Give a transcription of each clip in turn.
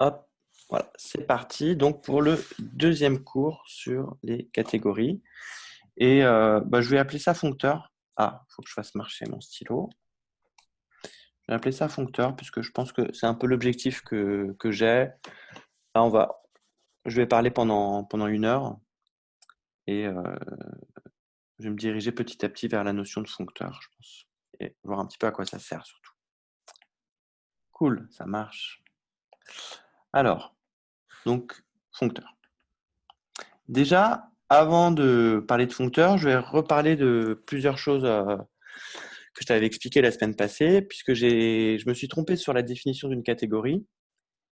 Hop, voilà, c'est parti. Donc, pour le deuxième cours sur les catégories. Et je vais appeler ça foncteur. Ah, il faut que je fasse marcher mon stylo. Je vais appeler ça foncteur puisque je pense que c'est un peu l'objectif que j'ai. Là, je vais parler pendant 1 heure et je vais me diriger petit à petit vers la notion de foncteur, je pense. Et voir un petit peu à quoi ça sert surtout. Cool, ça marche. Alors, donc, foncteur. Déjà, avant de parler de foncteur, je vais reparler de plusieurs choses que je t'avais expliquées la semaine passée, puisque je me suis trompé sur la définition d'une catégorie.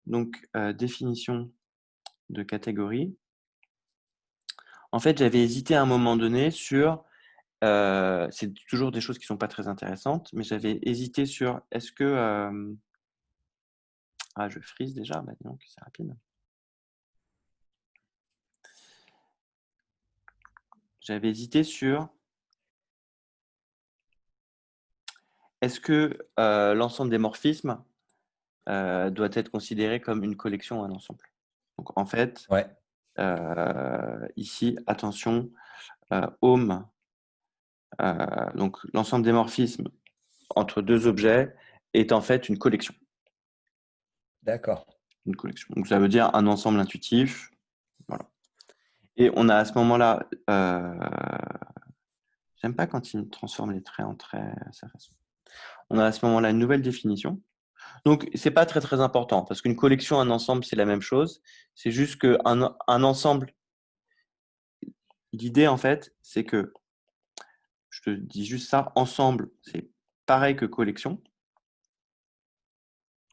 Donc, définition de catégorie. En fait, j'avais hésité à un moment donné sur... c'est toujours des choses qui ne sont pas très intéressantes, mais j'avais hésité sur est-ce que... Ah, je frise déjà, bah, donc c'est rapide. J'avais hésité sur est-ce que l'ensemble des morphismes doit être considéré comme une collection ou un ensemble. Donc, en fait, Ouais, ici, attention, home, donc l'ensemble des morphismes entre deux objets est en fait une collection. d'accord. Une collection. Donc, ça veut dire un ensemble intuitif. Voilà. Et on a à ce moment-là, j'aime pas quand il transforme les traits en traits à sa façon. On a à ce moment-là une nouvelle définition. Donc, c'est pas très très important parce qu'une collection, un ensemble, c'est la même chose. C'est juste qu'un ensemble, l'idée en fait, c'est que, je te dis juste ça, ensemble, c'est pareil que collection.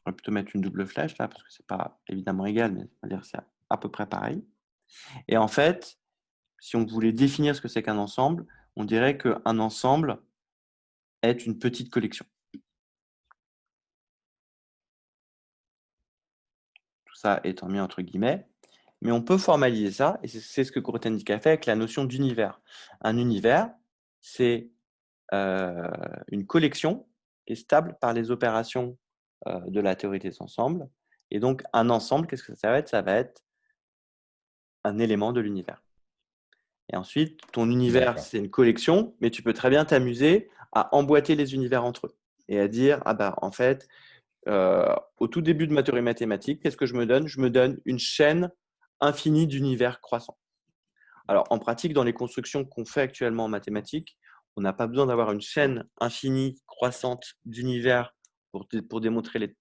On va plutôt mettre une double flèche là parce que c'est pas évidemment égal, mais on va dire que c'est à peu près pareil. Et en fait, si on voulait définir ce que c'est qu'un ensemble, on dirait qu'un ensemble est une petite collection. Tout ça étant mis entre guillemets. Mais on peut formaliser ça, et c'est ce que Grothendieck a fait avec la notion d'univers. Un univers, c'est une collection qui est stable par les opérations de la théorie des ensembles. Et donc, un ensemble, qu'est-ce que ça va être? Ça va être un élément de l'univers. Et ensuite, ton univers, D'accord. c'est une collection, mais tu peux très bien t'amuser à emboîter les univers entre eux et à dire, ah bah, en fait, au tout début de ma théorie mathématique, qu'est-ce que je me donne? Je me donne une chaîne infinie d'univers croissants. Alors, en pratique, dans les constructions qu'on fait actuellement en mathématiques, on n'a pas besoin d'avoir une chaîne infinie croissante d'univers pour démontrer les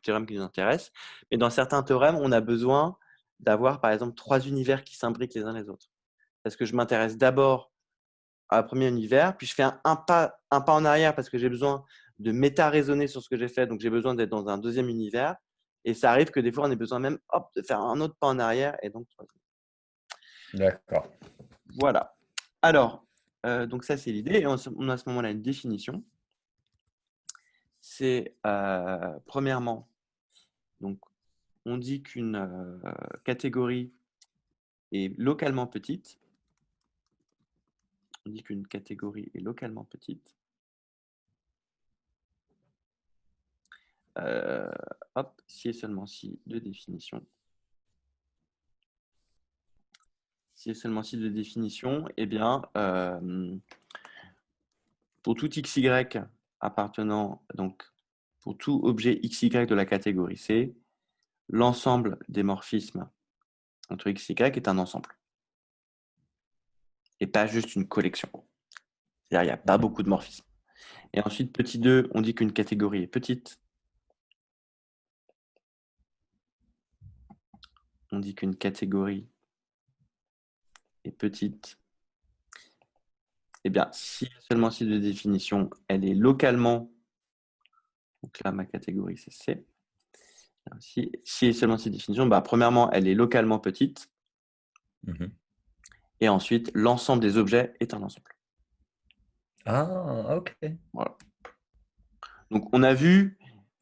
théorèmes qui nous intéressent. Mais dans certains théorèmes, on a besoin d'avoir, par exemple, 3 univers qui s'imbriquent les uns les autres. Parce que je m'intéresse d'abord à un premier univers, puis je fais un pas en arrière parce que j'ai besoin de méta-raisonner sur ce que j'ai fait, donc j'ai besoin d'être dans un deuxième univers. Et ça arrive que des fois, on ait besoin même de faire un autre pas en arrière et donc D'accord. voilà. Alors, donc ça, c'est l'idée. Et on a à ce moment-là une définition. C'est, premièrement, donc, on dit qu'une catégorie est localement petite. On dit qu'une catégorie est localement petite. Euh, hop, si et seulement si de définition. Si et seulement si de définition, eh bien, pour tout xy appartenant, donc pour tout objet xy de la catégorie C, l'ensemble des morphismes entre x et y est un ensemble et pas juste une collection. C'est-à-dire il n'y a pas Mhm. beaucoup de morphismes. Et ensuite, petit 2, on dit qu'une catégorie est petite. On dit qu'une catégorie est petite. Eh bien, si seulement si de définition, elle est localement, donc là, ma catégorie, c'est C. Si et seulement si de définition, premièrement, elle est localement petite. Mhm. Et ensuite, l'ensemble des objets est un ensemble. Ah, ok. Voilà. Donc, on a vu,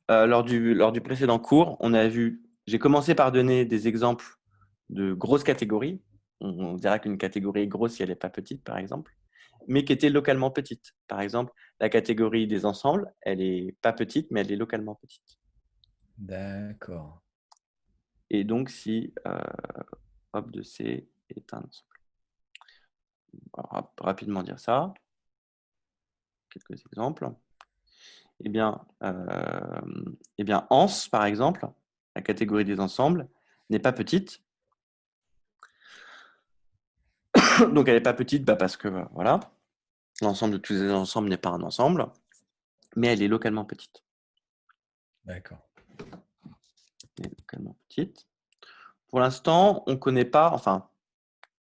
lors du précédent cours, j'ai commencé par donner des exemples de grosses catégories. On dira qu'une catégorie est grosse si elle n'est pas petite, par exemple, mais qui était localement petite. Par exemple, la catégorie des ensembles, elle n'est pas petite, mais elle est localement petite. D'accord. Et donc, si hop de C est un ensemble. Rapidement dire ça. Quelques exemples. Eh bien, ANS, par exemple, la catégorie des ensembles, n'est pas petite. Donc, elle n'est pas petite parce que, voilà, l'ensemble de tous les ensembles n'est pas un ensemble, mais elle est localement petite. D'accord. Elle est localement petite. Pour l'instant, on ne connaît pas, enfin,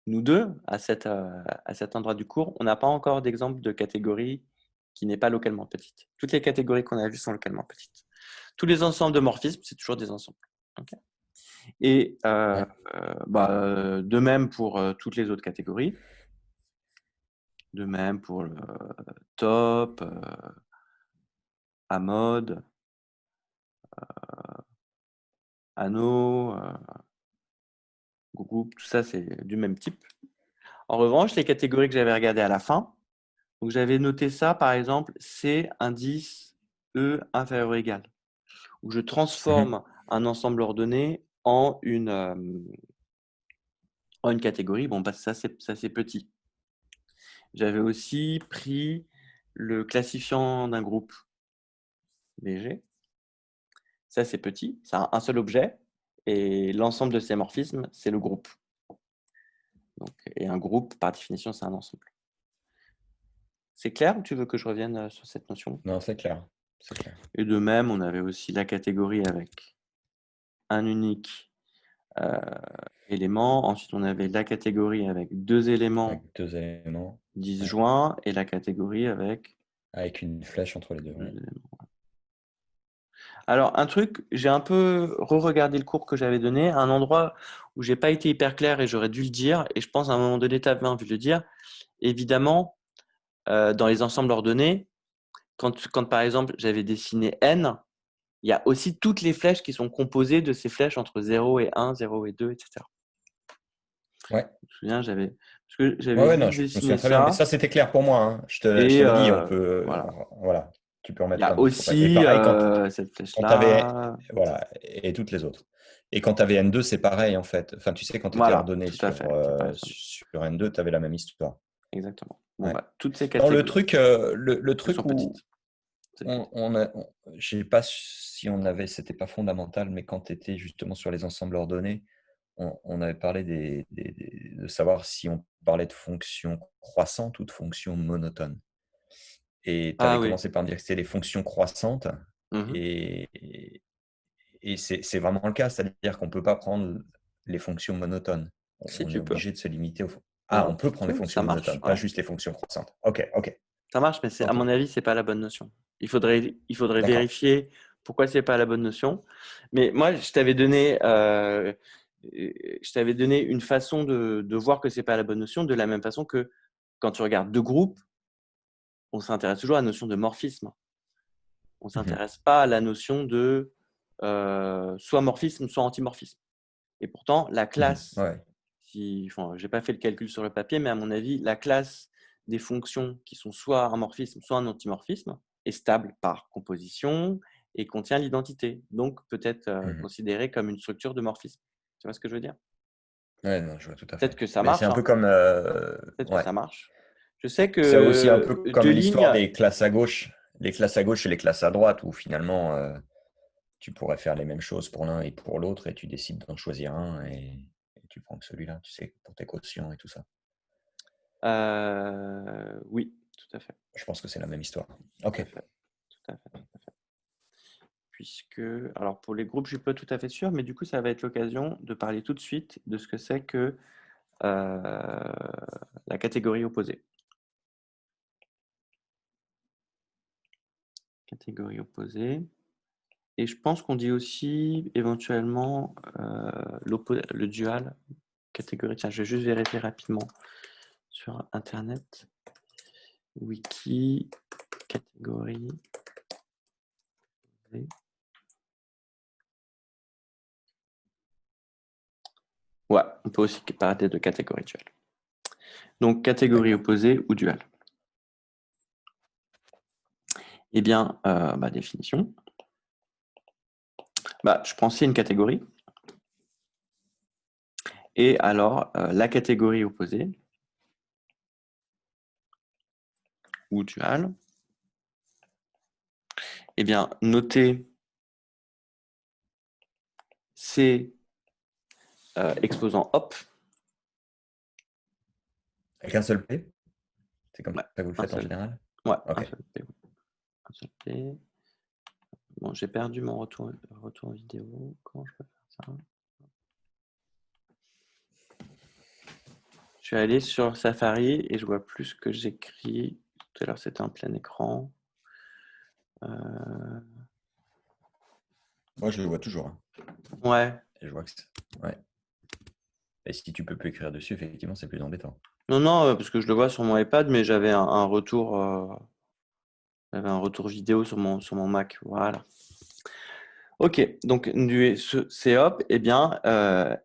nous deux, à cet endroit du cours, on n'a pas encore d'exemple de catégorie qui n'est pas localement petite. Toutes les catégories qu'on a vues sont localement petites. Tous les ensembles de morphismes, c'est toujours des ensembles. Okay. Et Ouais. de même pour toutes les autres catégories. De même pour le top, Amode, Anneau, groupe, tout ça, c'est du même type. En revanche, les catégories que j'avais regardées à la fin, donc j'avais noté ça, par exemple, C indice E inférieur ou égal, où je transforme un ensemble ordonné en une catégorie. Bon, ça c'est petit. J'avais aussi pris le classifiant d'un groupe BG. Ça, c'est petit, c'est un seul objet, et l'ensemble de ces morphismes, c'est le groupe. Donc, et un groupe, par définition, c'est un ensemble. C'est clair ou tu veux que je revienne sur cette notion? Non, c'est clair. C'est clair. Et de même, on avait aussi la catégorie avec un unique élément. Ensuite, on avait la catégorie avec deux éléments Avec 2 éléments. disjoints et la catégorie avec Avec une flèche entre les deux. deux Ouais. éléments. Alors, un truc, j'ai un peu re-regardé le cours que j'avais donné, un endroit où j'ai pas été hyper clair et j'aurais dû le dire, et je pense à un moment donné, tu avais envie de le dire. Évidemment, dans les ensembles ordonnés, quand par exemple j'avais dessiné n, il y a aussi toutes les flèches qui sont composées de ces flèches entre 0 et 1, 0 et 2, etc. Ouais. Je me souviens, j'avais Ouais, non, juste je me dessiné souviens très bien. Mais ça. ça, c'était clair pour moi, hein. Je Et te le dis, on peut. voilà. Voilà. Tu peux en Il y mettre a plein d'autres après. Et aussi pareil, cette quand tu avais. flèche-là. Voilà. Et toutes les autres. Et quand tu avais N2, c'est pareil, en fait. Enfin, tu sais, quand tu étais Voilà, ordonné tout à fait. Tu as pas raison. sur N2, tu avais la même histoire. Exactement. Bon, Ouais. toutes ces Non, catégories, le elles sont truc où petites. C'est petit. je sais pas si on avait, c'était pas fondamental, mais quand tu étais justement sur les ensembles ordonnés, on avait parlé de savoir si on parlait de fonctions croissantes ou de fonctions monotones. Et tu Ah avais oui. commencé par me dire que c'était les fonctions croissantes. Mhm. Et c'est vraiment le cas, c'est-à-dire qu'on ne peut pas prendre les fonctions monotones. Si On est tu peux. obligé de se limiter aux. Ah, Non, on peut tu prendre les peux, ça fonctions marche. monotones, pas Ouais. juste les fonctions croissantes. Ok, ok, Ça marche, mais à ok. mon avis, c'est pas la bonne notion. Il faudrait D'accord. vérifier pourquoi c'est pas la bonne notion. Mais moi, je t'avais donné une façon de voir que c'est pas la bonne notion, de la même façon que quand tu regardes deux groupes, on s'intéresse toujours à la notion de morphisme. On ne Mhm. s'intéresse pas à la notion de soit morphisme, soit antimorphisme. Et pourtant, la Mhm. classe, Ouais. je n'ai pas fait le calcul sur le papier, mais à mon avis, la classe des fonctions qui sont soit un morphisme, soit un antimorphisme est stable par composition et contient l'identité. Donc, peut-être Mhm. considérée comme une structure de morphisme. Tu vois ce que je veux dire? Ouais, non, je vois tout à Peut-être fait. que ça Mais c'est marche, un peu hein. comme. Peut-être que Ouais. ça marche. Je sais C'est aussi un peu que comme deux l'histoire lignes, des classes à gauche, les classes à gauche et les classes à droite, où finalement tu pourrais faire les mêmes choses pour l'un et pour l'autre, et tu décides d'en choisir un et tu prends que celui-là, tu sais, pour tes quotients et tout ça. oui, tout à fait. Je pense que c'est la même histoire. Tout à Ok. fait. Tout à fait. Alors pour les groupes, je ne suis pas tout à fait sûr, mais du coup, ça va être l'occasion de parler tout de suite de ce que c'est que la catégorie opposée. Catégorie opposée. Et je pense qu'on dit aussi éventuellement le dual catégorie. Tiens, je vais juste vérifier rapidement sur Internet. Wiki, catégorie opposée. Ouais, on peut aussi parler de catégorie dual. Donc, catégorie D'accord. opposée ou dual. Eh bien, définition. Je prends C une catégorie. Et alors, la catégorie opposée, ou dual, eh bien, notez C exposant hop. Avec un seul P? C'est comme Ouais, ça que vous le un faites en seul. général? Ouais, Ok. un seul P. Un seul P. Bon, j'ai perdu mon retour vidéo. Comment je peux faire ça? Je suis allé sur Safari et je vois plus ce que j'écris. Tout à l'heure, c'était un plein écran. Moi, je le vois toujours, hein. Ouais. Et je vois que ouais. Et si tu peux plus écrire dessus, effectivement, c'est plus embêtant. Non, non, parce que je le vois sur mon iPad, mais j'avais un retour, vidéo sur mon Mac. Voilà. Ok, donc ce COP, eh bien,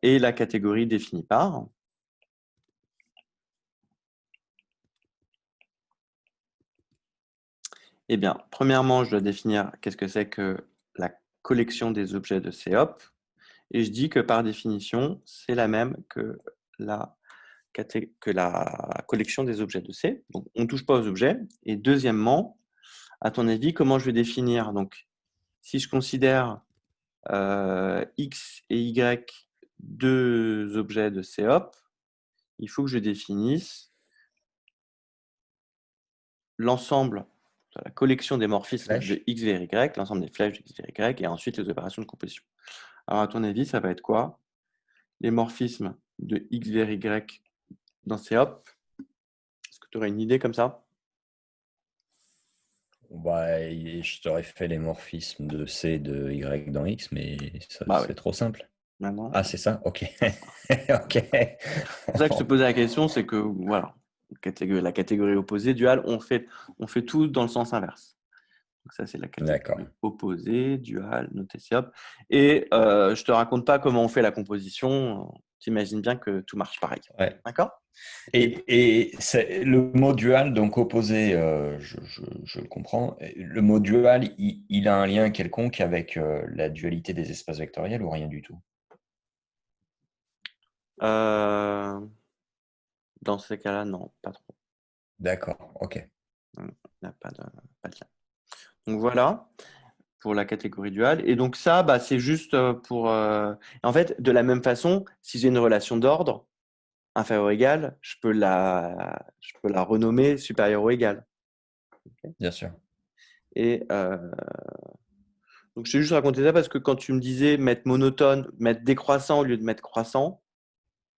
est la catégorie définie par. Eh bien, premièrement, je dois définir qu'est-ce que c'est que la collection des objets de COP. Et je dis que par définition, c'est la même que la collection des objets de C. Donc, on ne touche pas aux objets. Et deuxièmement, à ton avis, comment je vais définir? Donc, si je considère X et Y deux objets de COP, il faut que je définisse l'ensemble de la collection des morphismes de Flèche? X vers Y, l'ensemble des flèches de X vers Y, et ensuite les opérations de composition. Alors, à ton avis, ça va être quoi? Les morphismes de X vers Y dans COP. Est-ce que tu aurais une idée comme ça? Bah, je t'aurais fait les morphismes de C et de Y dans X, mais ça, Bah oui, c'est trop simple. maintenant. Ah, c'est ça? Ok. Ok. C'est pour ça que je te posais la question, c'est que voilà, la catégorie opposée, dual, on fait tout dans le sens inverse. Donc ça, c'est la D'accord. catégorie opposée, dual, noté COP. Et je te raconte pas comment on fait la composition. Tu imagines bien que tout marche pareil. Ouais. D'accord? Et Et le mot dual, donc opposé, je le comprends. Le mot dual, il a un lien quelconque avec la dualité des espaces vectoriels ou rien du tout? dans ces cas-là, non, pas trop. D'accord, ok. Il n'y a pas de lien. Donc voilà pour la catégorie dual. Et donc ça, bah, c'est juste pour. En fait, de la même façon, si j'ai une relation d'ordre inférieure ou égale, je peux la renommer supérieure ou égale. Ok. Bien sûr. Et donc je t'ai juste raconté ça parce que quand tu me disais mettre monotone, mettre décroissant au lieu de mettre croissant,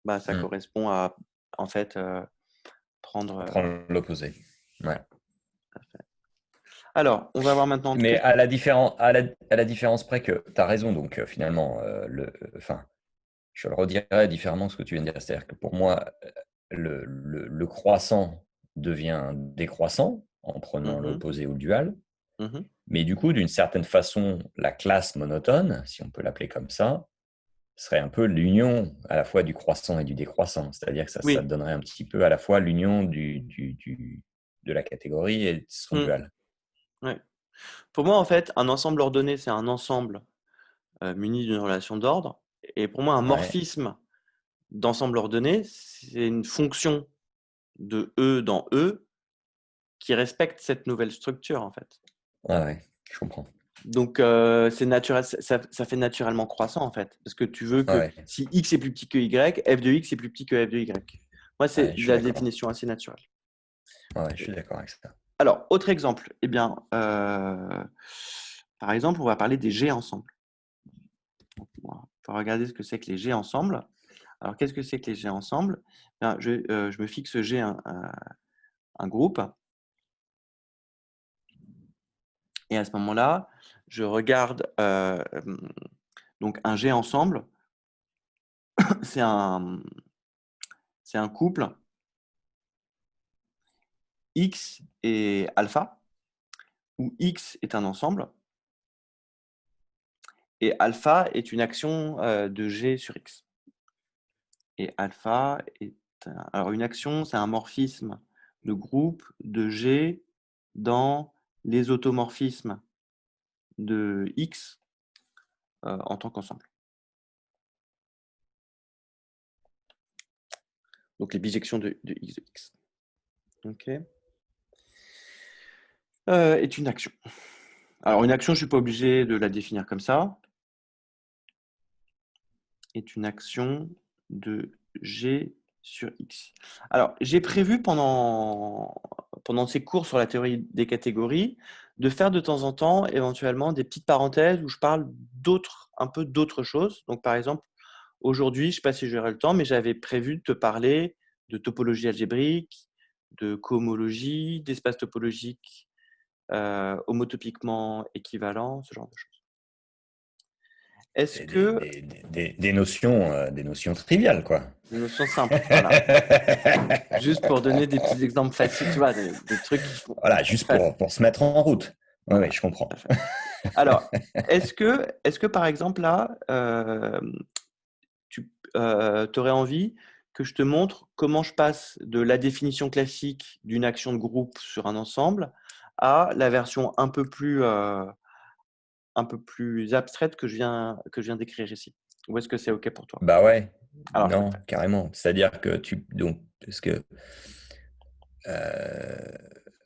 bah, ça Hmm. correspond à en fait prendre. On prend l'opposé. Ouais. Alors, on va voir maintenant. Mais à la différence près que tu as raison, donc finalement, enfin, je le redirai différemment ce que tu viens de dire. C'est-à-dire que pour moi, le croissant devient décroissant en prenant Mhm, l'opposé ou le dual. mhm. Mais du coup, d'une certaine façon, la classe monotone, si on peut l'appeler comme ça, serait un peu l'union à la fois du croissant et du décroissant. C'est-à-dire que ça Oui. donnerait un petit peu à la fois l'union de la catégorie et de son Mm. dual. Ouais. Pour moi, en fait, un ensemble ordonné, c'est un ensemble muni d'une relation d'ordre. Et pour moi, un Ouais, morphisme d'ensemble ordonné, c'est une fonction de E dans E qui respecte cette nouvelle structure, en fait. ouais, je comprends. Donc, c'est naturel, ça fait naturellement croissant, en fait. Parce que tu veux que Ouais, si X est plus petit que Y, f de X est plus petit que f de Y. Moi, c'est ouais, je suis la d'accord. définition assez naturelle. Ouais, je suis d'accord avec ça. Alors, autre exemple. Eh bien, par exemple, on va parler des G ensemble. On va regarder ce que c'est que les G ensemble. Alors, qu'est-ce que c'est que les G ensemble? Bien, je me fixe G un groupe. Et à ce moment-là, je regarde donc un G ensemble. C'est un couple X et alpha, où X est un ensemble et alpha est une action de G sur X. Et alpha est alors une action, c'est un morphisme de groupe de G dans les automorphismes de X en tant qu'ensemble. Donc, les bijections de x de x. OK. Est une action. Alors, une action, je ne suis pas obligé de la définir comme ça. Est une action de G sur X. Alors, j'ai prévu pendant ces cours sur la théorie des catégories de faire de temps en temps, éventuellement, des petites parenthèses où je parle un peu d'autres choses. Donc, par exemple, aujourd'hui, je ne sais pas si j'aurai le temps, mais j'avais prévu de te parler de topologie algébrique, de cohomologie, d'espace topologique homotopiquement équivalent, ce genre de choses. Est-ce que… Des notions triviales, quoi. Des notions simples, voilà. Juste pour donner des petits exemples faciles, tu vois, des trucs qui font… Voilà, juste pour se mettre en route. Oui, Voilà, ouais, je comprends. Alors, est-ce que par exemple, là, tu aurais envie que je te montre comment je passe de la définition classique d'une action de groupe sur un ensemble à la version un peu plus abstraite que je viens d'écrire ici? Ou est-ce que c'est OK pour toi? Bah ouais, Alors, je peux le non, faire. carrément. C'est-à-dire que parce que euh,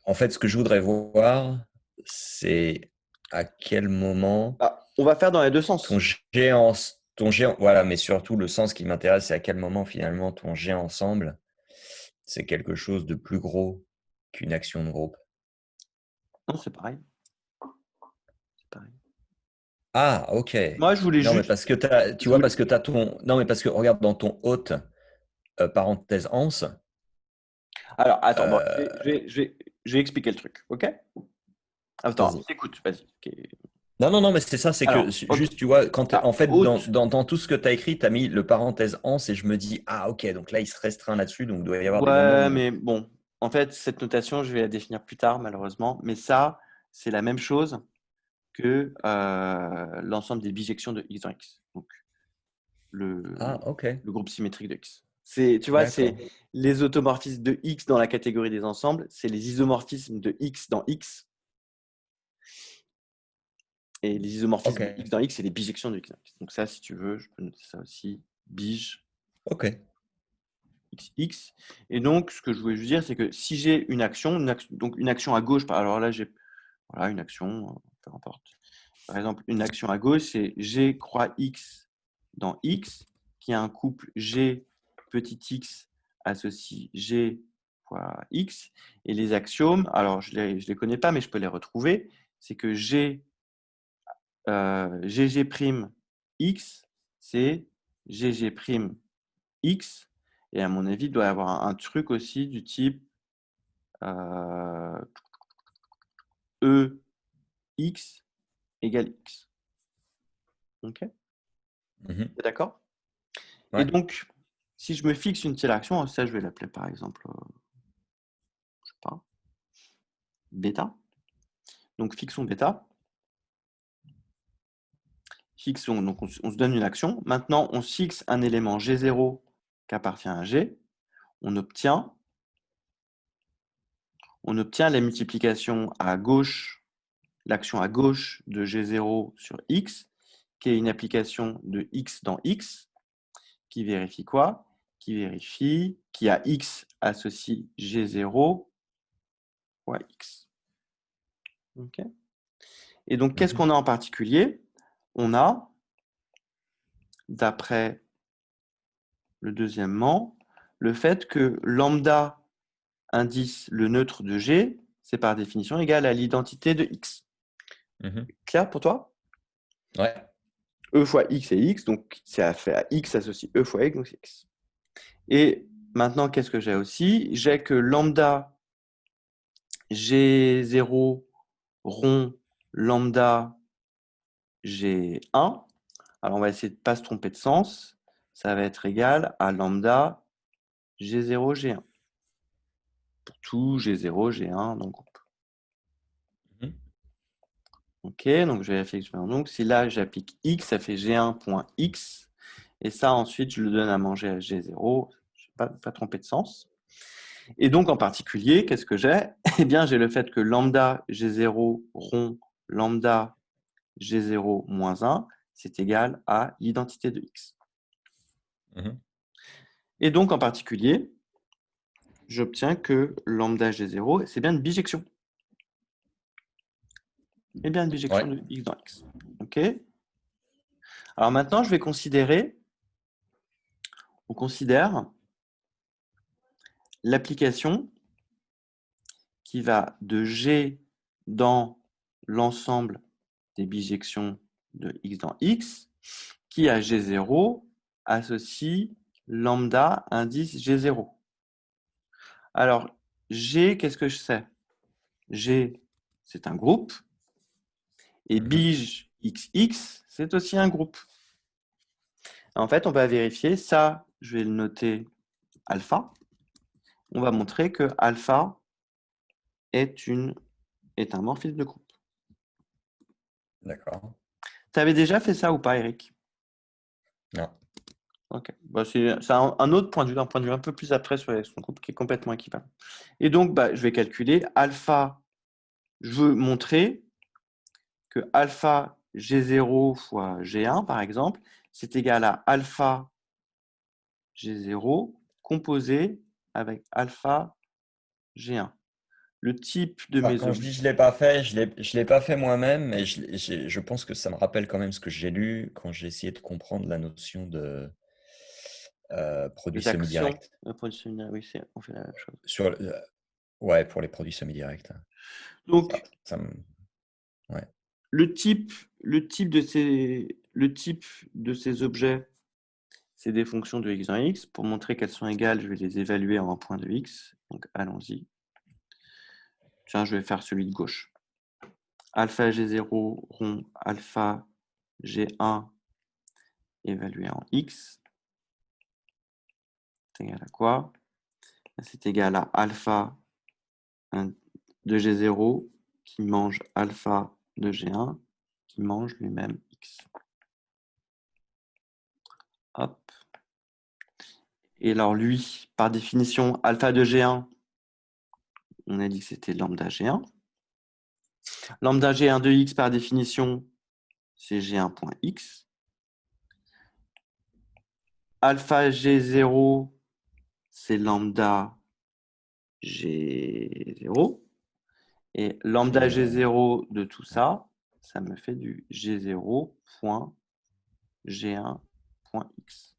en fait, ce que je voudrais voir, c'est à quel moment Ah, on va faire dans les deux ton sens. géant, voilà, mais surtout le sens qui m'intéresse, c'est à quel moment finalement ton jet ensemble, c'est quelque chose de plus gros qu'une action de groupe. Non, c'est pareil. C'est pareil. Ah, ok. Moi, je voulais Non, mais juste… parce que tu je vois, voulais- parce que tu as ton. Non, mais parce que regarde dans ton hôte, parenthèse ans, Alors, attends, bon, euh, je vais expliquer le truc, OK? Attends, vas-y. écoute, vas-y. OK. Non, non, non, mais c'est ça, c'est que Alors, juste, tu vois, en fait, haute… dans tout ce que tu as écrit, tu as mis le parenthèse ans et je me dis, ah, ok, donc là, il se restreint là-dessus, donc il doit y avoir des moments Ouais, où. mais bon, en fait, cette notation, je vais la définir plus tard, malheureusement. Mais ça, c'est la même chose que l'ensemble des bijections de x dans x. Donc, Ah, ok, le groupe symétrique de x. Tu vois, c'est d'accord. les automorphismes de x dans la catégorie des ensembles, c'est les isomorphismes de x dans x. Et les Ok, isomorphismes de x dans x, c'est les bijections de x dans x. Donc ça, si tu veux, je peux noter ça aussi. Bij ok. x. Et donc, ce que je voulais juste dire, c'est que si j'ai donc une action à gauche, alors là, j'ai voilà, une action, peu importe. Par exemple, une action à gauche, c'est G croix X dans X, qui a un couple G petit x associe G fois X. Et les axiomes, alors je les connais pas, mais je peux les retrouver. C'est que GG' X, c'est GG' X. Et à mon avis, il doit y avoir un truc aussi du type EX égale X. OK? Mhm. T'es d'accord? Et Ouais. donc, si je me fixe une telle action, ça je vais l'appeler par exemple, je sais pas, bêta. Donc fixons bêta. Fixons, donc on se donne une action. Maintenant, on fixe un élément G0 qui appartient à G. On obtient la multiplication à gauche, l'action à gauche de G0 sur X, qui est une application de X dans X, qui vérifie quoi? Qui vérifie qui a X associe G0 fois X. OK. Et donc, qu'est-ce Mhm. qu'on a en particulier? On a, d'après le deuxièmement, le fait que lambda indice le neutre de G, c'est par définition égal à l'identité de X. Mhm. Clair pour toi? Ouais. E fois X est X, donc ça fait à X associé E fois X, donc c'est X. Et maintenant, qu'est-ce que j'ai aussi? J'ai que lambda G0 rond lambda G1. Alors, on va essayer de ne pas se tromper de sens. Ça va être égal à lambda G0, G1. Pour tout G0, G1 dans le groupe. Mhm. OK, donc je vérifie que je fais donc. Si là, j'applique X, ça fait G1.X. Et ça, ensuite, je le donne à manger à G0. Je ne vais pas tromper de sens. Et donc, en particulier, qu'est-ce que j'ai? Eh bien, j'ai le fait que lambda G0 rond lambda G0 moins 1, c'est égal à l'identité de X. Mhm. Et donc, en particulier, j'obtiens que lambda G0, c'est bien une bijection. C'est bien une bijection Ouais. de x dans x. OK. Alors maintenant, on considère l'application qui va de G dans l'ensemble des bijections de x dans x, qui à G0 associe lambda indice G0. Alors, G, qu'est-ce que je sais? G, c'est un groupe, et bige XX, c'est aussi un groupe. En fait, on va vérifier ça, je vais le noter alpha. On va montrer que alpha est un morphisme de groupe. D'accord. Tu avais déjà fait ça ou pas, Eric? Non. Ok. Bah, c'est un autre point de vue, un point de vue un peu plus après sur son groupe qui est complètement équivalent. Et donc, bah, je vais calculer alpha. Je veux montrer que alpha G0 fois G1, par exemple, c'est égal à alpha G0 composé avec alpha G1. Le type de Enfin, mes quand je objets. dis je l'ai pas fait, je l'ai pas fait moi-même, mais je pense que ça me rappelle quand même ce que j'ai lu quand j'ai essayé de comprendre la notion de produit Les actions semi-direct. oui, on fait la même chose. Sur, ouais, pour les produits semi-directs. Donc, Ouais. le type de ces objets, c'est des fonctions de x dans x. Pour montrer qu'elles sont égales, je vais les évaluer en un point de x. Donc, allons-y. Tiens, je vais faire celui de gauche. Alpha G0 rond alpha G1 évalué en x. C'est égal à quoi? C'est égal à alpha de G0 qui mange alpha de G1 qui mange lui-même x. Hop. Et alors lui, par définition, alpha de G1, on a dit que c'était lambda G1. Lambda G1 de x, par définition, c'est G1.x. Alpha G0, c'est lambda G0. Et lambda G0 de tout ça, ça me fait du G0.G1.x.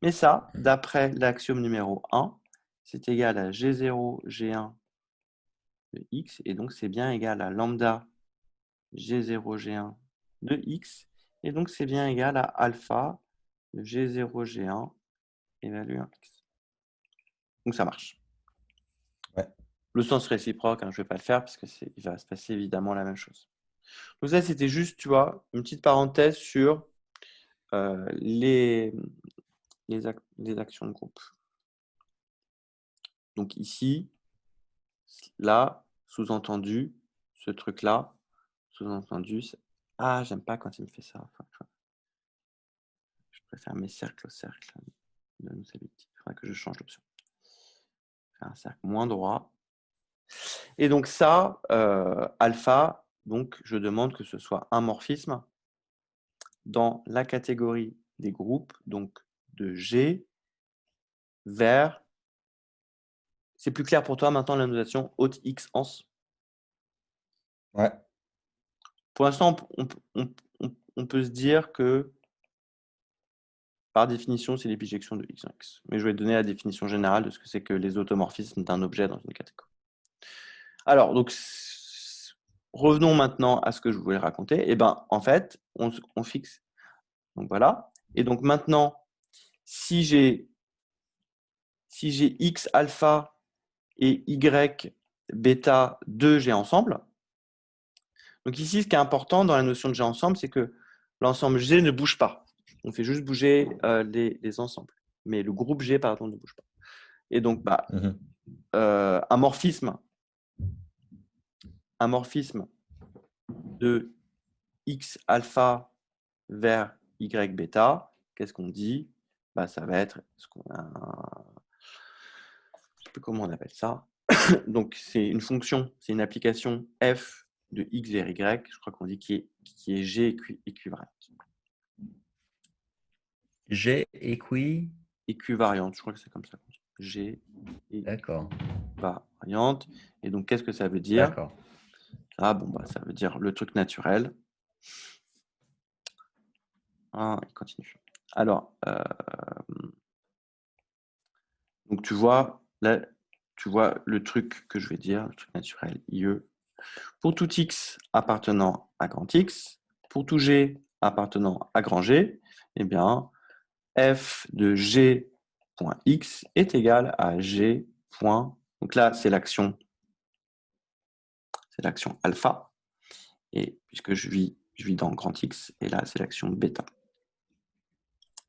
Mais ça, d'après l'axiome numéro 1, c'est égal à G0, G1 de x. Et donc, c'est bien égal à lambda G0, G1 de x. Et donc, c'est bien égal à alpha de G0, G1 évalué en x. Donc, ça marche. Ouais. Le sens réciproque, je ne vais pas le faire parce qu'il va se passer évidemment la même chose. Donc, ça, c'était juste, tu vois, une petite parenthèse sur les actions de groupe. Donc, ici, là, sous-entendu, ce truc-là, sous-entendu, ah, j'aime pas quand il me fait ça. Enfin, je préfère mes cercles au cercle de nos habitudes. Il faudrait que je change d'option. Faire un cercle moins droit. Et donc ça, alpha, donc je demande que ce soit un morphisme dans la catégorie des groupes, donc de G vers. C'est plus clair pour toi maintenant la notation haute X ans? Ouais. Pour l'instant, on peut se dire que par définition, c'est les bijections de X en X. Mais je vais donner la définition générale de ce que c'est que les automorphismes d'un objet dans une catégorie. Alors, donc, revenons maintenant à ce que je voulais raconter. Et ben, en fait, on fixe. Donc voilà. Et donc maintenant, si j'ai X alpha et Y bêta 2 G ensemble, donc ici, ce qui est important dans la notion de G ensemble, c'est que l'ensemble G ne bouge pas. On fait juste bouger les ensembles. Mais le groupe G, pardon, ne bouge pas. Et donc, bah, un morphisme de X alpha vers Y bêta, qu'est-ce qu'on dit? Bah, ça va être ce qu'on a. Je ne sais plus comment on appelle ça. Donc, c'est une fonction, c'est une application f de x vers y, je crois qu'on dit qui est g équivariante. G équivariante, je crois que c'est comme ça. G et D'accord. variante. Et donc, qu'est-ce que ça veut dire? D'accord. Ah, bon, bah, ça veut dire le truc naturel. Ah, il continue. Alors, donc tu vois, là, tu vois le truc que je vais dire, le truc naturel, IE. Pour tout x appartenant à grand X, pour tout G appartenant à grand G, eh bien, f de G.x est égal à G. Donc là, c'est l'action alpha. Et puisque je vis dans grand X, et là, c'est l'action bêta.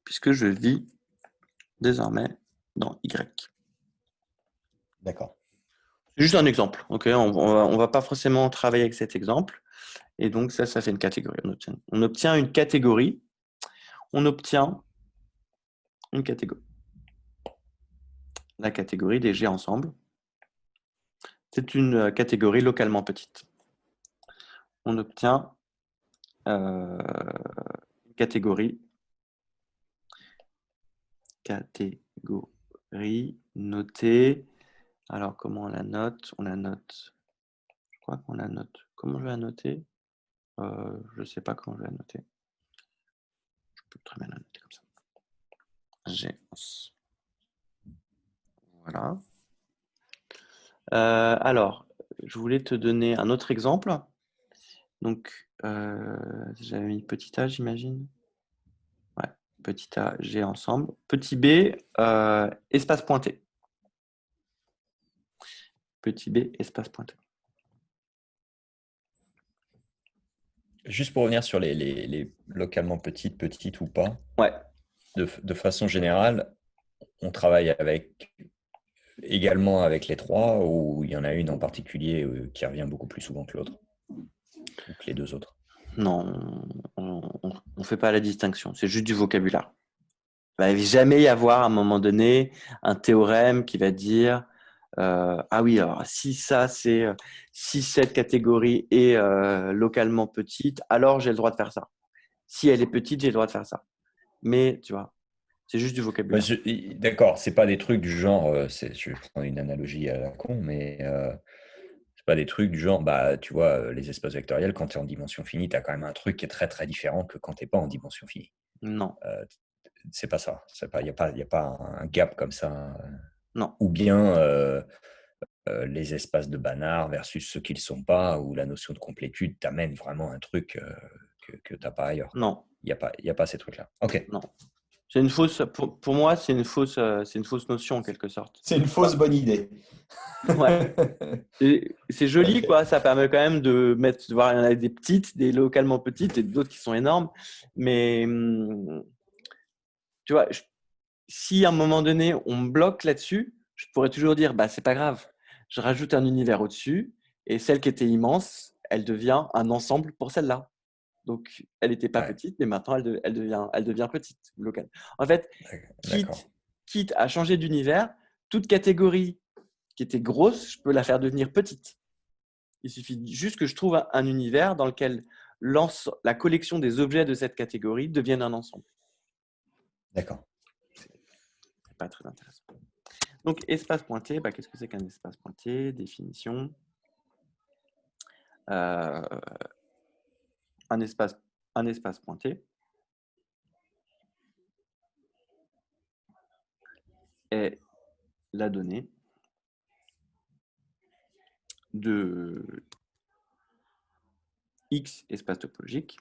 Puisque je vis désormais dans Y. D'accord. C'est juste un exemple, ok? On va pas forcément travailler avec cet exemple. Et donc, ça fait une catégorie. On obtient une catégorie. On obtient une catégorie. La catégorie des G ensemble. C'est une catégorie localement petite. On obtient une catégorie notée. Alors, comment on la note? On la note. Je crois qu'on la note. Comment je vais la noter? Je ne sais pas comment je vais la noter. Je peux très bien la noter comme ça. G. Voilà. Alors, je voulais te donner un autre exemple. Donc, j'avais mis petit a, j'imagine. Ouais, petit a, G ensemble. Petit b, espace pointé. Petit b, espace pointé. Juste pour revenir sur les localement petites ou pas, Ouais. de façon générale, on travaille également avec les trois ou il y en a une en particulier qui revient beaucoup plus souvent que l'autre ou que les deux autres? Non, on ne fait pas la distinction. C'est juste du vocabulaire. Il ne va jamais y avoir à un moment donné un théorème qui va dire ah oui, alors si ça c'est si cette catégorie est localement petite, alors j'ai le droit de faire ça. Si elle est petite, j'ai le droit de faire ça. Mais tu vois, c'est juste du vocabulaire. D'accord, c'est pas des trucs du genre, je vais prendre une analogie à la con, mais c'est pas des trucs du genre, bah, tu vois, les espaces vectoriels, quand tu es en dimension finie, tu as quand même un truc qui est très très différent que quand tu n'es pas en dimension finie. Non, C'est pas ça. Il n'y a pas un gap comme ça. non, Ou bien les espaces de Banach versus ceux qui ne le sont pas, où la notion de complétude t'amène vraiment un truc que tu n'as pas ailleurs. non, Il y a pas ces trucs-là. Ok. non. C'est une fausse. Pour moi, c'est une fausse notion en quelque sorte. C'est une fausse bonne idée. Ouais. C'est joli, Ok. quoi. Ça permet quand même de mettre, de voir, il y en a des petites, des localement petites et d'autres qui sont énormes. Mais tu vois, si à un moment donné on me bloque là-dessus, je pourrais toujours dire, bah c'est pas grave. Je rajoute un univers au-dessus et celle qui était immense, elle devient un ensemble pour celle-là. Donc, elle n'était pas Ouais, petite, mais maintenant elle devient petite, locale. En fait, d'accord. quitte à changer d'univers, toute catégorie qui était grosse, je peux la faire devenir petite. Il suffit juste que je trouve un univers dans lequel la collection des objets de cette catégorie devienne un ensemble. D'accord. C'est pas très intéressant. Donc, espace pointé, bah, qu'est-ce que c'est qu'un espace pointé? Définition. Euh, un espace pointé est la donnée de X espace topologique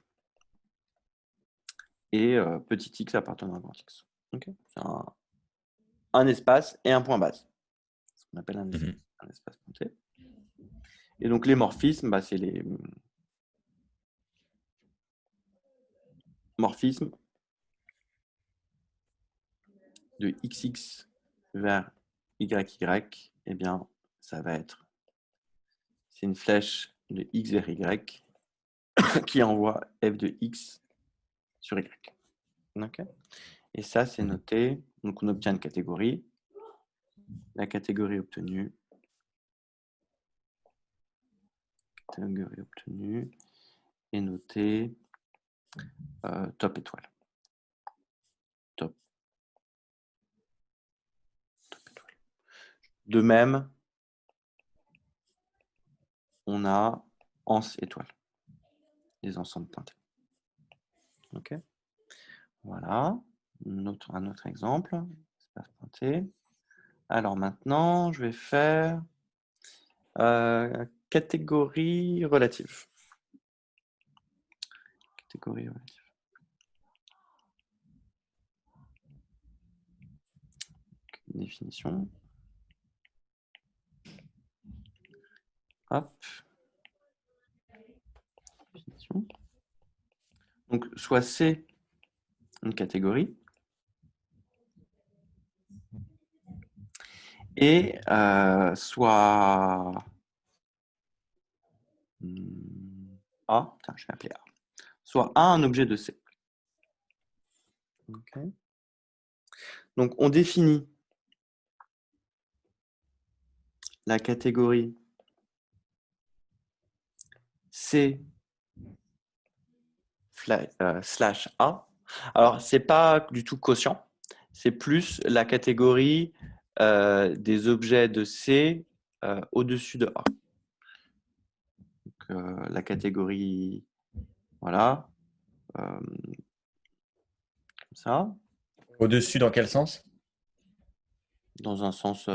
et petit x appartenant à grand X. Okay, c'est un espace et un point base. C'est ce qu'on appelle un espace pointé. Et donc les morphismes, bah, c'est les morphismes de XX vers YY. Eh bien, ça va être, c'est une flèche de X vers Y qui envoie f de X sur Y. Okay. Et ça, c'est noté. Donc, on obtient une catégorie. La catégorie obtenue est notée top étoile. Top étoile. De même, on a anse étoile, les ensembles pointés. OK. Voilà, un autre exemple, espace pointé. Alors maintenant, je vais faire catégorie relative. Catégorie relative. Définition. Hop. Définition. Donc, soit c'est une catégorie, et soit A, tiens, je vais appeler A, soit A un objet de C. Okay. Donc, on définit la catégorie C slash A. Alors, c'est pas du tout quotient, c'est plus la catégorie des objets de C au-dessus de A. Donc, la catégorie, voilà, comme ça. Au-dessus, dans quel sens? Dans un sens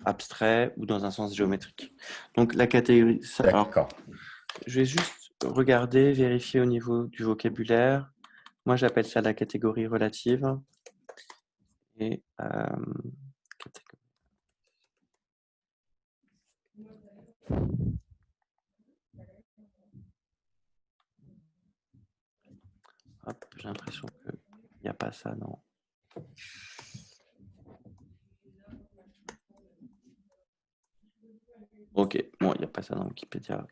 abstrait ou dans un sens géométrique. Donc, la catégorie. Alors, D'accord. je vais juste regarder, vérifier au niveau du vocabulaire. Moi, j'appelle ça la catégorie relative. Et hop, j'ai l'impression qu'il n'y a pas ça, non. Ok, bon, il n'y a pas ça dans Wikipédia.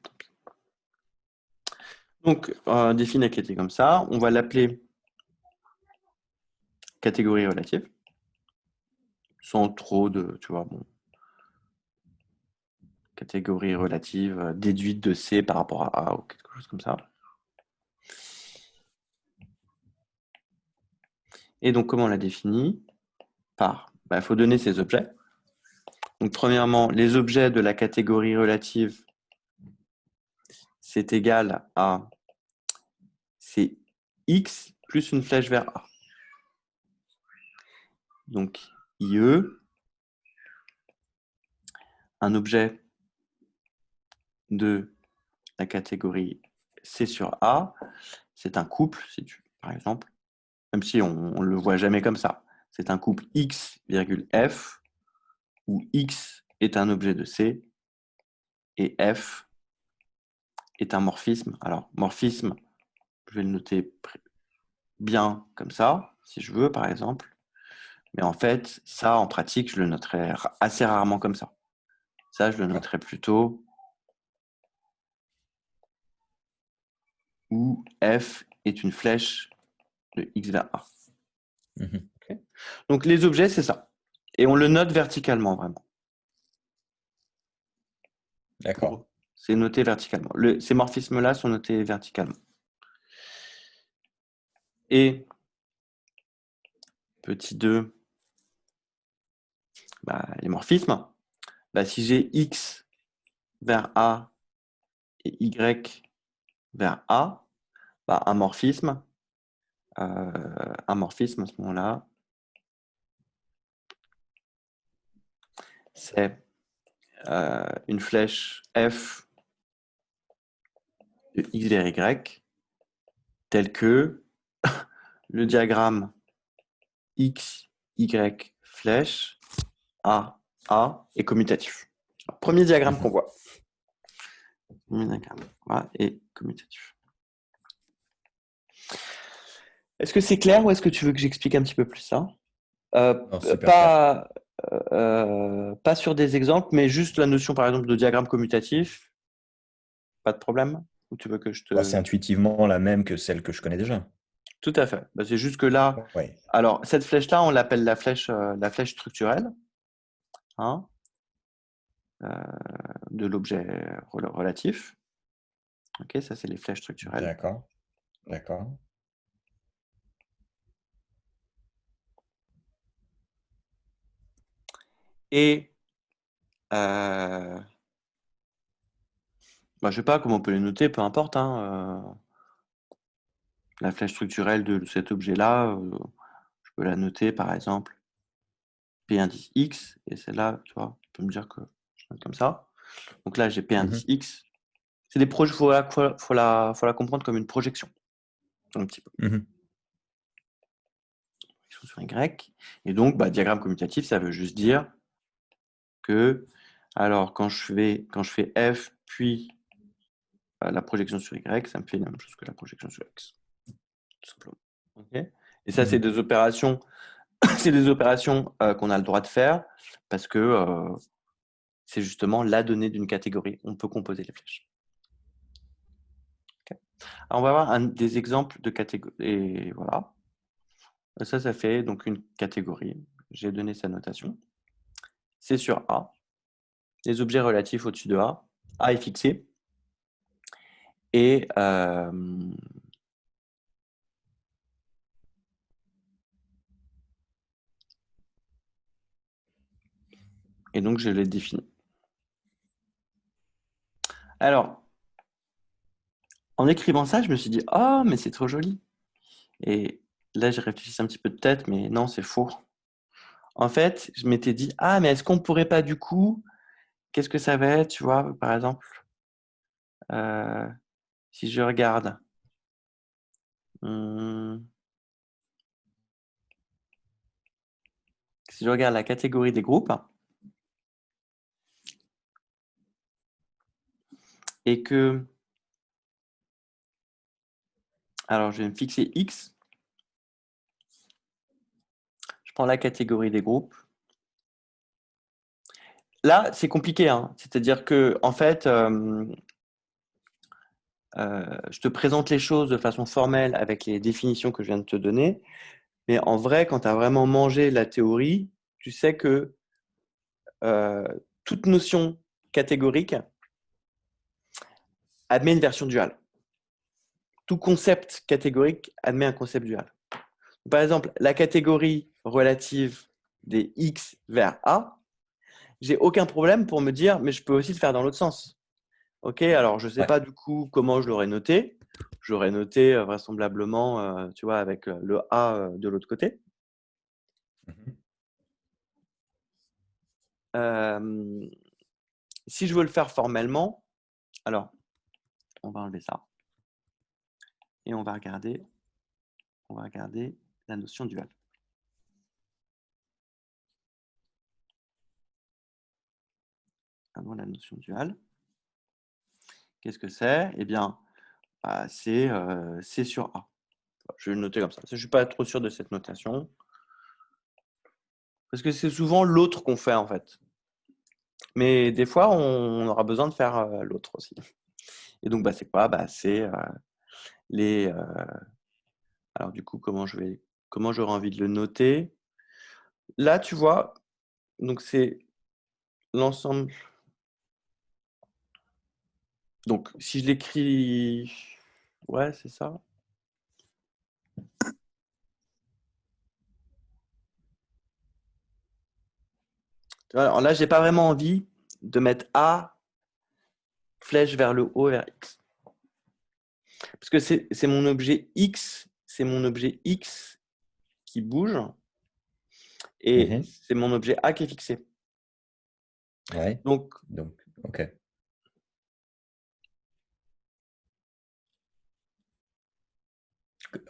Donc, on définit la catégorie comme ça. On va l'appeler catégorie relative. Sans trop de, tu vois, bon. Catégorie relative déduite de C par rapport à A ou quelque chose comme ça. Et donc, comment on la définit? Par, il faut donner ces objets. Donc, premièrement, les objets de la catégorie relative, c'est égal à c'est X plus une flèche vers A. Donc, IE, un objet de la catégorie C sur A, c'est un couple, si tu, par exemple, même si on ne le voit jamais comme ça. C'est un couple X, F, où X est un objet de C et F est un morphisme. Alors, morphisme, je vais le noter bien comme ça, si je veux, par exemple. Mais en fait, ça, en pratique, je le noterai assez rarement comme ça. Ça, je le noterai plutôt où F est une flèche de X vers A. Okay. Donc, les objets, c'est ça. Et on le note verticalement, vraiment. D'accord. C'est noté verticalement. Ces morphismes-là sont notés verticalement. Et, petit 2, les morphismes. Si j'ai X vers A et Y vers A, un morphisme à ce moment-là, c'est une flèche F de X vers Y, tel que le diagramme X, Y, flèche, A est commutatif. Alors, premier diagramme qu'on voit. Premier diagramme A est commutatif. Est-ce que c'est clair ou est-ce que tu veux que j'explique un petit peu plus ça? Non, super clair. Pas sur des exemples, mais juste la notion, par exemple, de diagramme commutatif. Pas de problème? Ou tu veux que je C'est te... intuitivement la même que celle que je connais déjà. Tout à fait. C'est juste que là, Oui. alors cette flèche-là, on l'appelle la flèche structurelle, hein, de l'objet relatif. Ok, ça c'est les flèches structurelles. D'accord. D'accord. Et Bah, je sais pas comment on peut les noter, peu importe, hein. La flèche structurelle de cet objet-là, je peux la noter par exemple P indice X, et celle-là, tu vois, tu peux me dire que je note comme ça. Donc là, j'ai P indice X. C'est des projets, faut la comprendre comme une projection, un petit peu. Sur Y. Et donc, bah, diagramme commutatif, ça veut juste dire que, alors, quand je fais F, puis la projection sur Y, ça me fait la même chose que la projection sur X. Tout simplement. Okay, et ça, c'est des opérations, c'est des opérations qu'on a le droit de faire parce que c'est justement la donnée d'une catégorie. On peut composer les flèches. Okay. Alors, on va voir des exemples de catégories. Et voilà. Ça fait donc une catégorie. J'ai donné sa notation. C'est sur A. Les objets relatifs au-dessus de A. A est fixé. Et donc, je l'ai défini. Alors, en écrivant ça, je me suis dit « Ah, mais c'est trop joli !» Et là, j'ai réfléchi un petit peu de tête, mais non, c'est faux. En fait, je m'étais dit « Ah, mais est-ce qu'on pourrait pas du coup, qu'est-ce que ça va être, tu vois, par exemple, si je regarde, la catégorie des groupes et que, alors je vais me fixer X, je prends la catégorie des groupes. Là, c'est compliqué, hein. C'est-à-dire que, en fait, je te présente les choses de façon formelle avec les définitions que je viens de te donner. Mais en vrai, quand tu as vraiment mangé la théorie, tu sais que toute notion catégorique admet une version duale. Tout concept catégorique admet un concept dual. Par exemple, la catégorie relative des X vers A, j'ai aucun problème pour me dire, mais je peux aussi le faire dans l'autre sens. Ok, alors je ne sais pas du coup comment je l'aurais noté. J'aurais noté vraisemblablement, tu vois, avec le A de l'autre côté. Si je veux le faire formellement, alors on va enlever ça et on va regarder la notion duale. La notion duale. Qu'est-ce que c'est? Eh bien, c'est sur A. Je vais le noter comme ça. Je ne suis pas trop sûr de cette notation. Parce que c'est souvent l'autre qu'on fait, en fait. Mais des fois, on aura besoin de faire l'autre aussi. Et donc, c'est quoi? C'est les... alors, du coup, comment j'aurais envie de le noter? Là, tu vois, donc c'est l'ensemble. Donc, si je l'écris... Ouais, c'est ça. Alors là, j'ai pas vraiment envie de mettre A, flèche vers le haut, vers X. Parce que c'est mon objet X, qui bouge, et c'est mon objet A qui est fixé. Ouais. Donc, ok.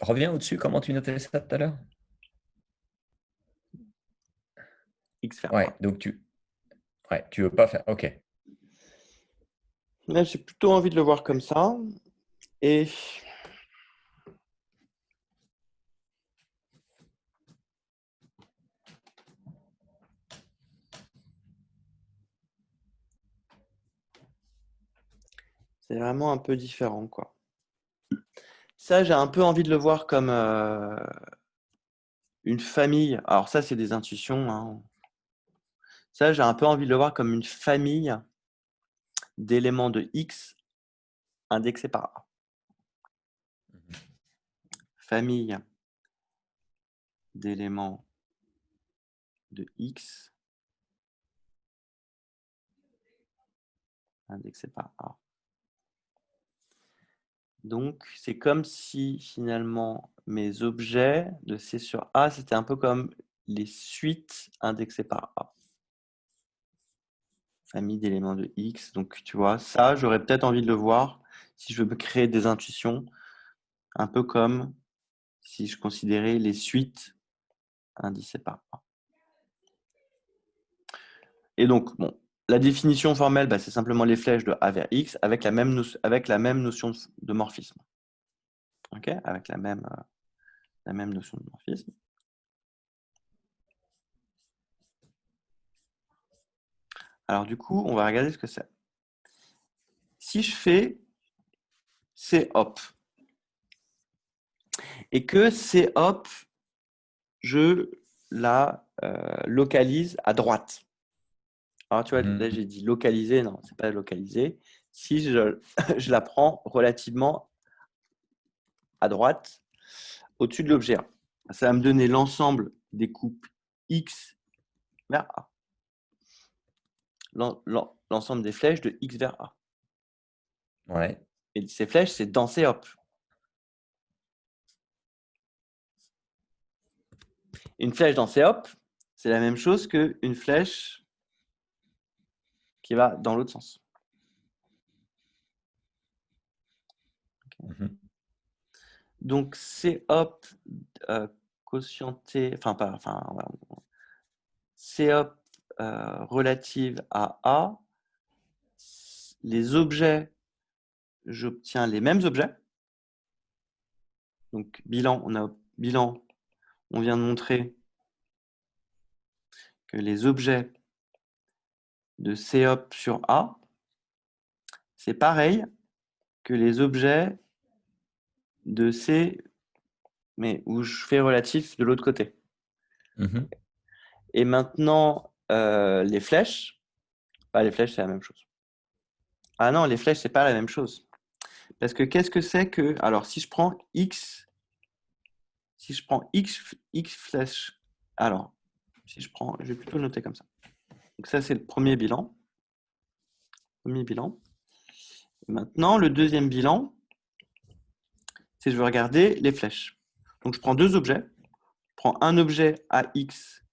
Reviens au-dessus, comment tu notais ça tout à l'heure? X faire Ouais, A. donc tu veux pas faire. Ok. Là, j'ai plutôt envie de le voir comme ça. Et c'est vraiment un peu différent, quoi. Ça, j'ai un peu envie de le voir comme une famille. Alors ça, c'est des intuitions, hein. Ça, j'ai un peu envie de le voir comme une famille d'éléments de X indexés par A. Famille d'éléments de X indexé par A. Donc, c'est comme si finalement mes objets de C sur A, c'était un peu comme les suites indexées par A. Famille d'éléments de X. Donc, tu vois, ça, j'aurais peut-être envie de le voir si je veux me créer des intuitions, un peu comme si je considérais les suites indexées par A. Et donc, bon, la définition formelle, c'est simplement les flèches de A vers X avec la même notion de morphisme. OK, avec la même notion de morphisme. Alors, du coup, on va regarder ce que c'est. Si je fais C-hop et que C-hop, je la localise à droite. Alors, tu vois, là, j'ai dit localiser. Non, ce n'est pas localiser. Si je la prends relativement à droite, au-dessus de l'objet A, ça va me donner l'ensemble des coupes X vers A. L'ensemble des flèches de X vers A. Ouais. Et ces flèches, c'est dans C-hop. Une flèche dans C-hop, c'est la même chose qu'une flèche qui va dans l'autre sens. Okay. Donc, C-hop quotienté, C-hop relative à A, les objets, j'obtiens les mêmes objets. Donc, bilan, on vient de montrer que les objets de C-hop sur A, c'est pareil que les objets de C, mais où je fais relatif de l'autre côté. Et maintenant, les flèches, les flèches, c'est la même chose. Ah non, les flèches, c'est pas la même chose. Parce que qu'est-ce que c'est que... Alors, si je prends X flèches, alors, si je prends, je vais plutôt le noter comme ça. Donc ça, c'est le premier bilan. Maintenant, le deuxième bilan, c'est je veux regarder les flèches. Donc, je prends deux objets. Je prends un objet AX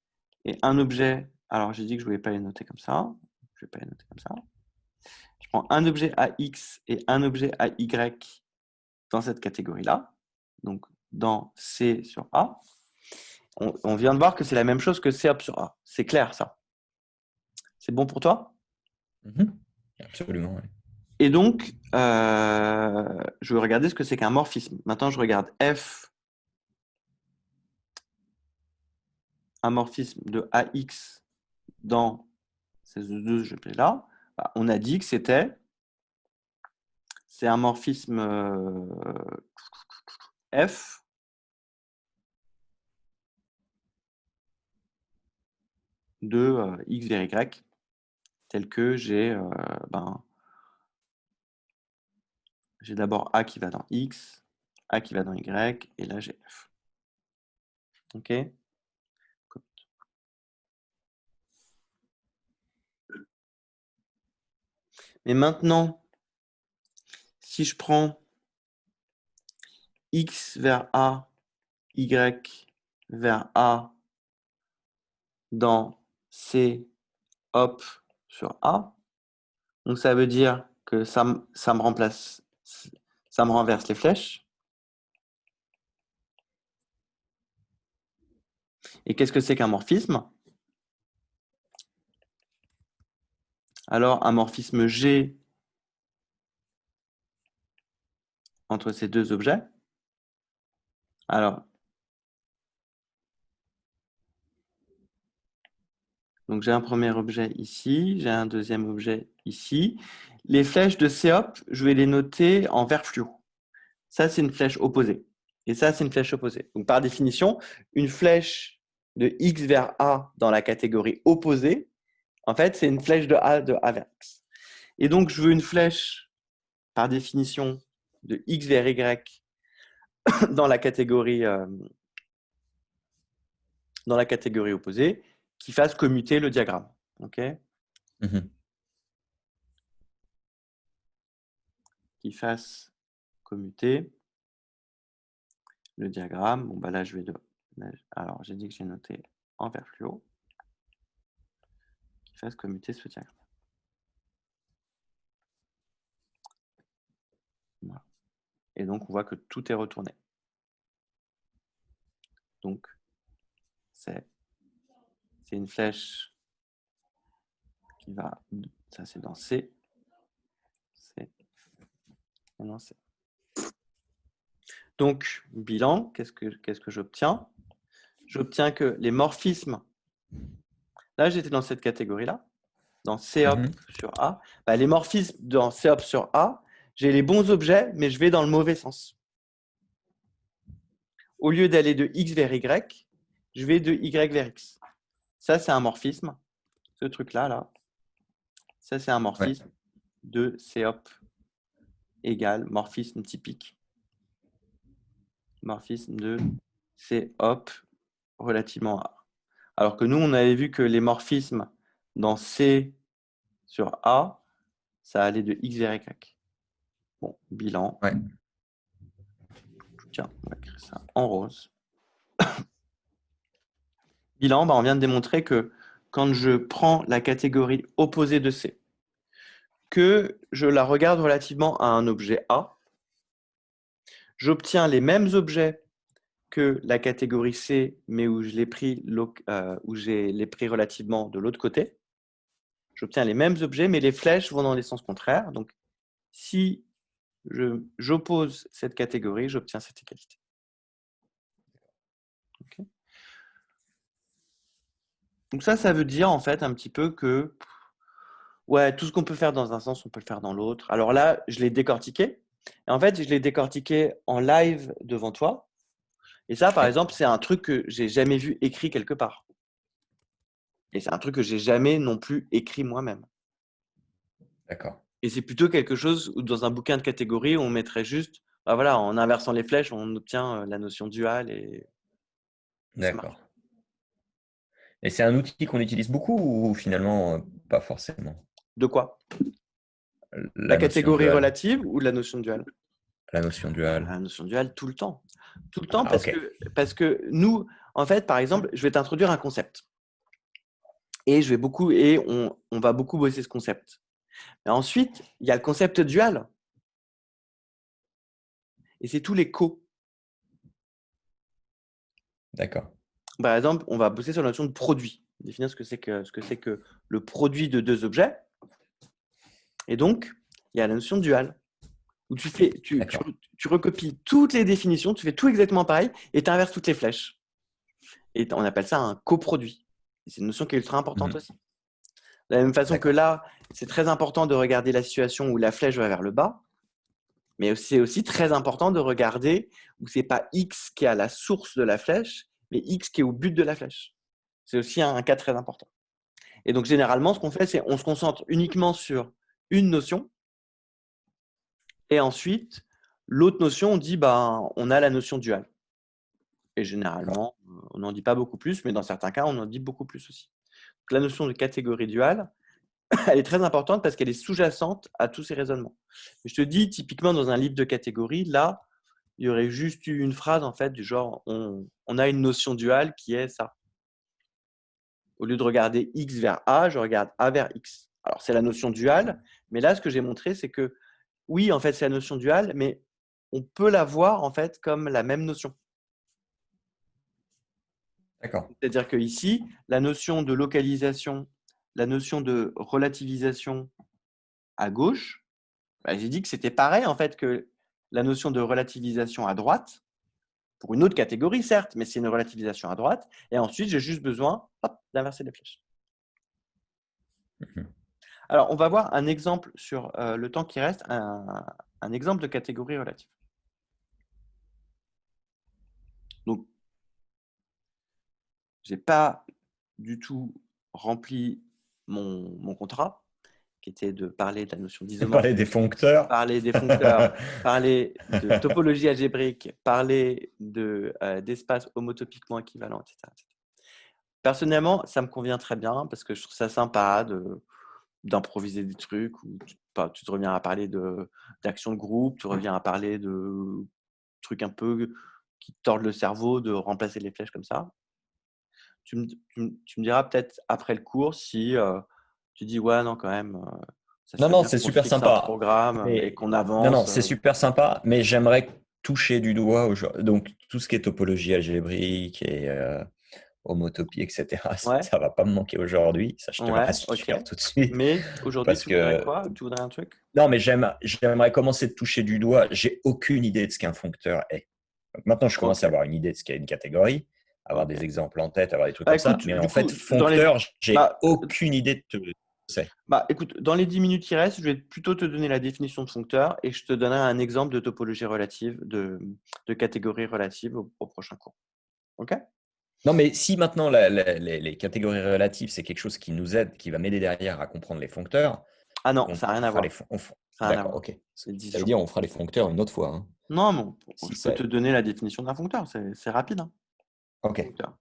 et un objet... Alors, j'ai dit que je ne voulais pas les noter comme ça. Je ne vais pas les noter comme ça. Je prends un objet AX et un objet AY dans cette catégorie-là. Donc, dans C sur A. On vient de voir que c'est la même chose que C sur A. C'est clair, ça. C'est bon pour toi? Absolument, oui. Et donc, je vais regarder ce que c'est qu'un morphisme. Maintenant, je regarde F, un morphisme de AX dans ces deux objets-là. On a dit que c'est un morphisme F de X vers Y, tel que j'ai d'abord A qui va dans X, A qui va dans Y, et là j'ai F. OK? Mais maintenant, si je prends X vers A, Y vers A dans C, hop, sur A, donc ça veut dire que ça me remplace, ça me renverse les flèches. Et qu'est-ce que c'est qu'un morphisme? Alors, un morphisme G entre ces deux objets. Alors, donc j'ai un premier objet ici, j'ai un deuxième objet ici. Les flèches de C-hop, je vais les noter en vert fluo. Ça, c'est une flèche opposée. Et ça, c'est une flèche opposée. Donc, par définition, une flèche de X vers A dans la catégorie opposée, en fait, c'est une flèche de A vers X. Et donc, je veux une flèche, par définition, de X vers Y dans la catégorie opposée qui fasse commuter le diagramme. OK? qui fasse commuter le diagramme. Bon, bah là, je vais alors, j'ai dit que j'ai noté en vert fluo, qui fasse commuter ce diagramme. Voilà. Et donc, on voit que tout est retourné. Donc, c'est une flèche qui va, ça c'est dans C, C, et dans C. Donc, bilan, qu'est-ce que j'obtiens? J'obtiens que les morphismes, là j'étais dans cette catégorie-là, dans COP sur A, bah, les morphismes dans COP sur A, j'ai les bons objets, mais je vais dans le mauvais sens. Au lieu d'aller de X vers Y, je vais de Y vers X. Ça, c'est un morphisme. Ce truc-là, là, ça, c'est un morphisme de COP égale morphisme typique. Morphisme de COP relativement à A. Alors que nous, on avait vu que les morphismes dans C sur A, ça allait de X vers Y. Bon, bilan. Ouais. Tiens, on va écrire ça en rose. Bilan, bah, on vient de démontrer que quand je prends la catégorie opposée de C, que je la regarde relativement à un objet A, j'obtiens les mêmes objets que la catégorie C, mais où je l'ai pris, relativement de l'autre côté. J'obtiens les mêmes objets, mais les flèches vont dans les sens contraires. Donc, si j'oppose cette catégorie, j'obtiens cette égalité. Okay. Donc ça veut dire en fait un petit peu que ouais, tout ce qu'on peut faire dans un sens, on peut le faire dans l'autre. Alors là, je l'ai décortiqué. Et en fait, je l'ai décortiqué en live devant toi. Et ça, par exemple, c'est un truc que j'ai jamais vu écrit quelque part. Et c'est un truc que j'ai jamais non plus écrit moi-même. D'accord. Et c'est plutôt quelque chose où dans un bouquin de catégorie, on mettrait juste, bah voilà, en inversant les flèches, on obtient la notion duale et ça marche. D'accord. Et c'est un outil qu'on utilise beaucoup ou finalement pas forcément? De quoi? La La notion catégorie duale. relative ou la notion duale? La notion duale. La notion duale tout le temps. Tout le temps Ah, ok. parce que nous, en fait, par exemple, je vais t'introduire un concept. Et on va beaucoup bosser ce concept. Mais ensuite, il y a le concept dual. Et c'est tous les co. D'accord. Par exemple, on va bosser sur la notion de produit. Définir ce que c'est que le produit de deux objets. Et donc, il y a la notion dual. Où tu recopies toutes les définitions, tu fais tout exactement pareil et tu inverses toutes les flèches. Et on appelle ça un coproduit. C'est une notion qui est ultra importante aussi. De la même façon que là, c'est très important de regarder la situation où la flèche va vers le bas, mais c'est aussi très important de regarder où c'est pas X qui est à la source de la flèche, mais X qui est au but de la flèche. C'est aussi un cas très important. Et donc, généralement, ce qu'on fait, c'est on se concentre uniquement sur une notion et ensuite, l'autre notion, on dit, on a la notion duale. Et généralement, on n'en dit pas beaucoup plus, mais dans certains cas, on en dit beaucoup plus aussi. Donc, la notion de catégorie duale, elle est très importante parce qu'elle est sous-jacente à tous ces raisonnements. Mais je te dis, typiquement, dans un livre de catégorie, là, il y aurait juste eu une phrase, en fait, du genre, on a une notion duale qui est ça. Au lieu de regarder X vers A, je regarde A vers X. Alors, c'est la notion duale, mais là, ce que j'ai montré, c'est que, oui, en fait, c'est la notion duale, mais on peut la voir, en fait, comme la même notion. D'accord. C'est-à-dire qu'ici, la notion de localisation, la notion de relativisation à gauche, j'ai dit que c'était pareil en fait que la notion de relativisation à droite, pour une autre catégorie certes, mais c'est une relativisation à droite. Et ensuite, j'ai juste besoin d'inverser les flèches. Alors, on va voir un exemple sur le temps qui reste, un exemple de catégorie relative. Donc, je n'ai pas du tout rempli mon contrat, qui était de parler de la notion d'isomorphisme. Parler des foncteurs. Parler des foncteurs, parler de topologie algébrique, parler d'espace homotopiquement équivalent, etc., etc. Personnellement, ça me convient très bien parce que je trouve ça sympa d'improviser des trucs, ou tu te reviens à parler d'action de groupe, tu reviens à parler de trucs un peu qui te tordent le cerveau, de remplacer les flèches comme ça. Tu me diras peut-être après le cours si tu dis ouais, non, quand même, ça Non, serait non, bien c'est qu'on se super fixe un sympa. programme et Mais qu'on non, non, avance. c'est super sympa, mais j'aimerais toucher du doigt donc tout ce qui est topologie algébrique et homotopie, etc. Ouais, Ça va pas me manquer aujourd'hui, ça je te le ouais, ok. rassure tout de suite. Mais aujourd'hui, Parce tu voudrais que quoi? Tu voudrais un truc? non, mais j'aimerais commencer de toucher du doigt. J'ai aucune idée de ce qu'un foncteur est. Donc maintenant, je commence Ok, à avoir une idée de ce qu'est une catégorie, avoir ok. des exemples en tête, avoir des trucs Bah comme ça. écoute, Mais du en fait, coup, dans les, foncteur, j'ai bah, aucune idée de ce que c'est. écoute, dans les 10 minutes qui restent, je vais plutôt te donner la définition de foncteur et je te donnerai un exemple de topologie relative, de catégorie relative au prochain cours. Ok? Non, mais si maintenant les catégories relatives, c'est quelque chose qui nous aide, qui va m'aider derrière à comprendre les foncteurs, Ah non, on ça n'a rien à fera les voir. fon- Ça n'a rien à D'accord, voir. ok. C'est Ça veut dire disjoint. on fera les foncteurs une autre fois, hein. Non, non, Si je peux ça... te donner la définition d'un foncteur. C'est rapide, hein, Ok. foncteur.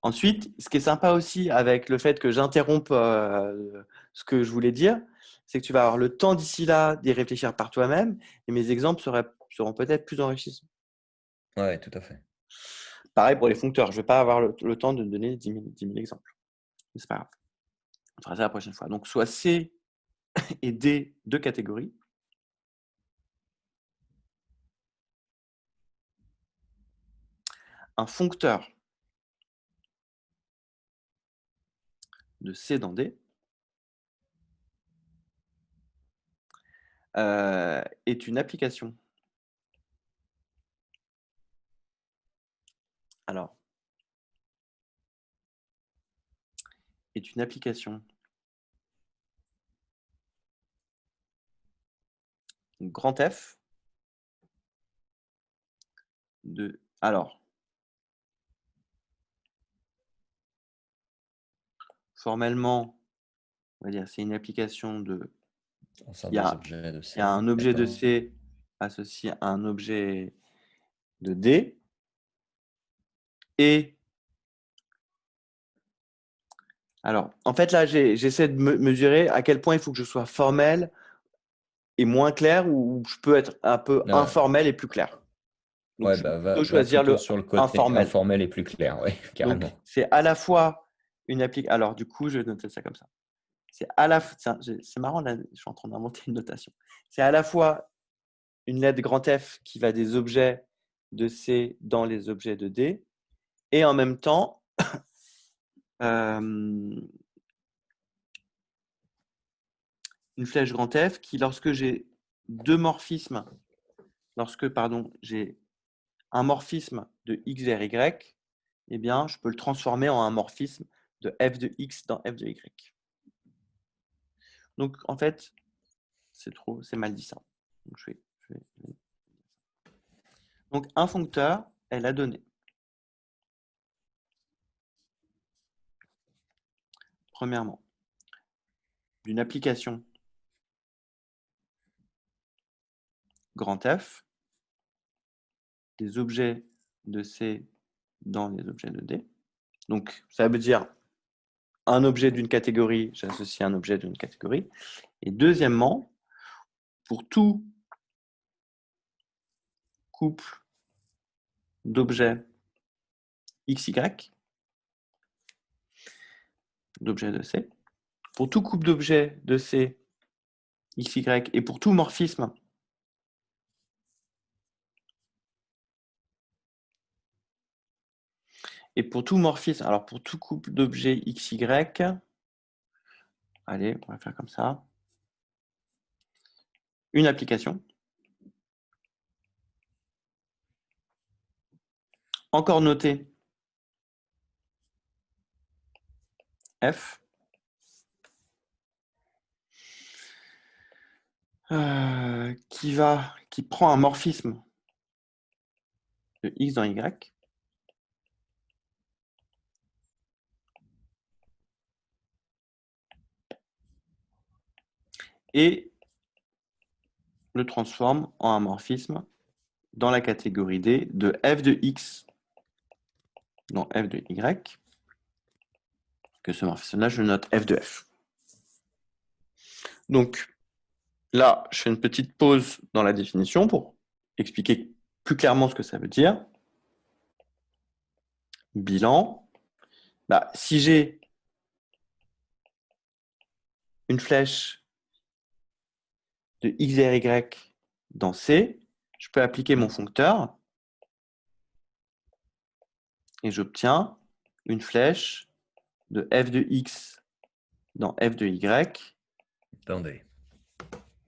Ensuite, ce qui est sympa aussi avec le fait que j'interrompe ce que je voulais dire, c'est que tu vas avoir le temps d'ici là d'y réfléchir par toi-même et mes exemples seront peut-être plus enrichissants. Ouais, tout à fait. Pareil pour les foncteurs, je ne vais pas avoir le temps de donner 10 000 exemples. Mais c'est pas grave. On fera ça la prochaine fois. Donc, soit C et D, deux catégories. Un foncteur de C dans D est une application. Alors, est une application grand F de. Alors, formellement, on va dire c'est une application de. Ensemble Il y des a, objets de il y a C. un objet de D'accord. C associé à un objet de D et. Alors, en fait, là, j'essaie de mesurer à quel point il faut que je sois formel et moins clair ou je peux être un peu Ouais, informel et plus clair. Donc, ouais, je vais bah, plutôt va choisir plutôt le sur le côté informel. informel et plus clair, ouais, Donc, carrément. c'est à la fois une application. Alors, du coup, je vais noter ça comme ça. C'est marrant, là, je suis en train d'inventer une notation. C'est à la fois une lettre grand F qui va des objets de C dans les objets de D et en même temps une flèche grand F qui, lorsque j'ai deux morphismes, j'ai un morphisme de X vers Y, eh bien, je peux le transformer en un morphisme de F de X dans F de Y. Donc, en fait, c'est mal dit ça. Donc, Donc, un foncteur est la donnée. Premièrement, d'une application grand F, des objets de C dans les objets de D. Donc, ça veut dire un objet d'une catégorie, j'associe un objet d'une catégorie. Et deuxièmement, pour tout couple d'objets XY, d'objets de C, pour tout couple d'objets de C, XY, et pour tout morphisme alors pour tout couple d'objets XY, allez, on va faire comme ça, une application, encore notée F, qui prend un morphisme de X dans Y, et le transforme en un morphisme dans la catégorie D de F de X dans F de Y. que ce morphisme-là, je le note f de f. Donc, là, je fais une petite pause dans la définition pour expliquer plus clairement ce que ça veut dire. Bilan. Bah, si j'ai une flèche de x vers y dans C, je peux appliquer mon foncteur et j'obtiens une flèche de f de x dans f de y Dans D.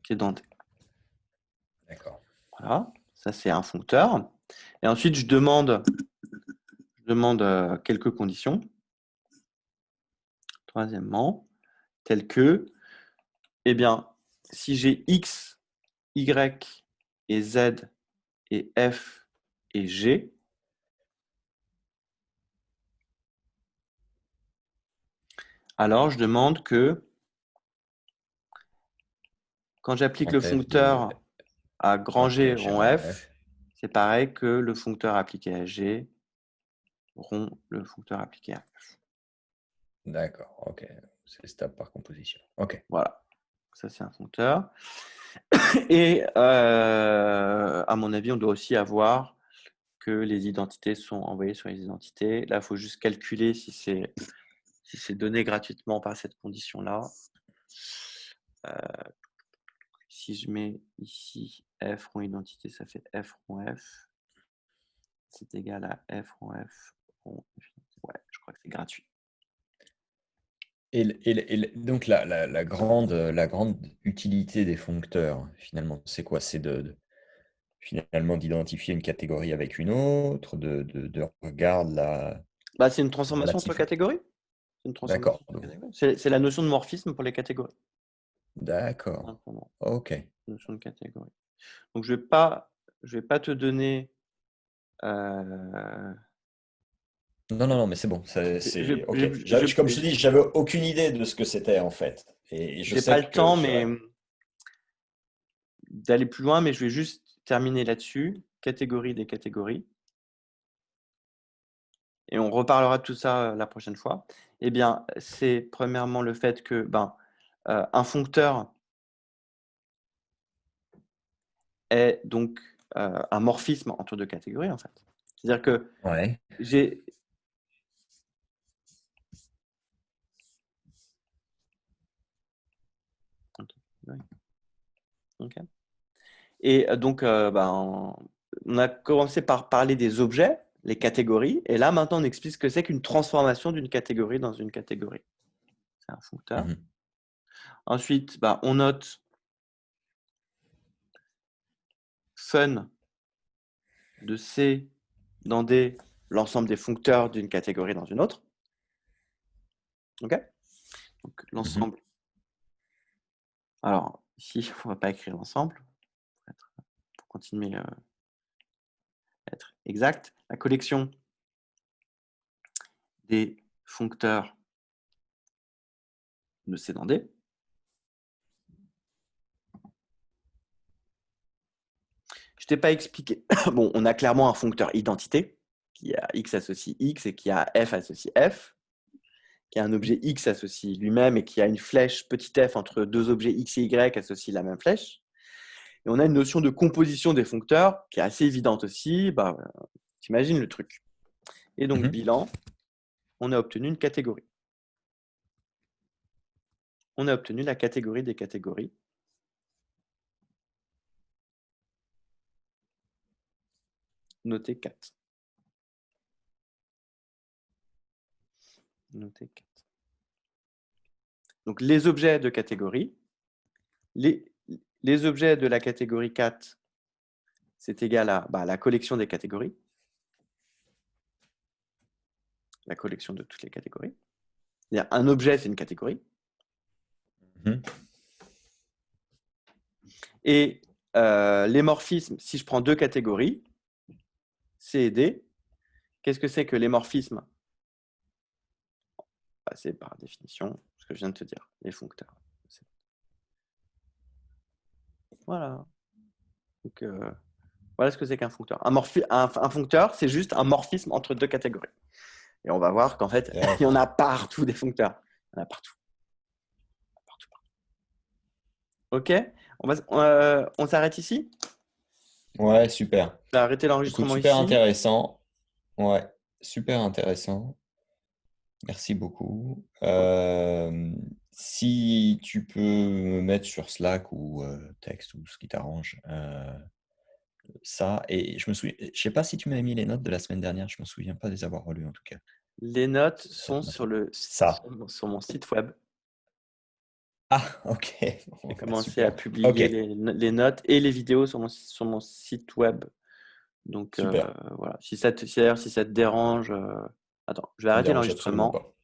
qui est dans D. D'accord. Voilà, ça c'est un foncteur. Et ensuite, je demande quelques conditions. Troisièmement, telles que, eh bien, si j'ai x, y et z et f et g, alors je demande que quand j'applique le foncteur à grand G rond f, c'est pareil que le foncteur appliqué à g rond le foncteur appliqué à f. D'accord, ok. C'est stable par composition. Ok. Voilà, ça c'est un foncteur. Et à mon avis, on doit aussi avoir que les identités sont envoyées sur les identités. Là, il faut juste calculer si c'est donné gratuitement par cette condition-là. Si je mets ici f rond identité, ça fait f rond f. C'est égal à f rond f rond f. Ouais, je crois que c'est gratuit. Et donc, la grande utilité des foncteurs, finalement, c'est quoi? C'est finalement d'identifier une catégorie avec une autre, de regarder Bah, c'est une transformation entre relatif. catégories. C'est une D'accord. transformation entre catégories. C'est la notion de morphisme pour les catégories. D'accord. Simplement. Ok. Notion de catégorie. Donc, je vais pas te donner. Non, non, non, mais c'est bon. Ok. Comme je te dis, j'avais aucune idée de ce que c'était en fait. Et je j'ai pas sais le que temps, mais d'aller plus loin, mais je vais juste terminer là-dessus. Catégorie des catégories. Et on reparlera de tout ça la prochaine fois. Eh bien, c'est premièrement le fait que un foncteur est donc un morphisme entre deux catégories, en fait. C'est-à-dire que ouais. j'ai. Okay. Et donc, on a commencé par parler des objets, les catégories, et là, maintenant, on explique ce que c'est qu'une transformation d'une catégorie dans une catégorie. C'est un foncteur. Mhm. Ensuite, on note fun de C dans D, l'ensemble des foncteurs d'une catégorie dans une autre. OK? Donc, l'ensemble. Alors, ici, on ne va pas écrire l'ensemble pour continuer à être exact. La collection des foncteurs de C dans D. Je ne t'ai pas expliqué. Bon, on a clairement un foncteur identité qui a x associe x et qui a f associe f, qui a un objet x associe lui-même et qui a une flèche petit f entre deux objets x et y associent la même flèche. Et on a une notion de composition des foncteurs qui est assez évidente aussi. T'imagines le truc. Et donc, bilan, on a obtenu une catégorie. On a obtenu la catégorie des catégories. Notez 4. Notez 4. Donc, les objets de catégorie. Les objets de la catégorie 4, c'est égal à la collection des catégories. La collection de toutes les catégories. C'est-à-dire, un objet, c'est une catégorie. Et les morphismes, si je prends deux catégories, C et D, qu'est-ce que c'est que les morphismes? C'est par définition ce que je viens de te dire, les foncteurs. Voilà. Donc, voilà ce que c'est qu'un foncteur. Un foncteur, c'est juste un morphisme entre deux catégories. Et on va voir qu'en fait, il y en a partout des functeurs. Il y en a partout. OK, on s'arrête ici? Ouais, super. On va arrêter Écoute, l'enregistrement super ici. intéressant. Ouais, super intéressant. Merci beaucoup. Si tu peux me mettre sur Slack ou texte ou ce qui t'arrange, ça. Et je sais pas si tu m'avais mis les notes de la semaine dernière. Je me souviens pas de les avoir relues en tout cas. Les notes sont Cette sur, note-là. Ça. sur mon site web. Ah, ok. J'ai Bon, bah, commencé à super. Ok, publier les notes et les vidéos sur mon site web. Donc super. voilà, si ça te dérange, attends, je vais Ça me arrêter dérange absolument l'enregistrement. pas.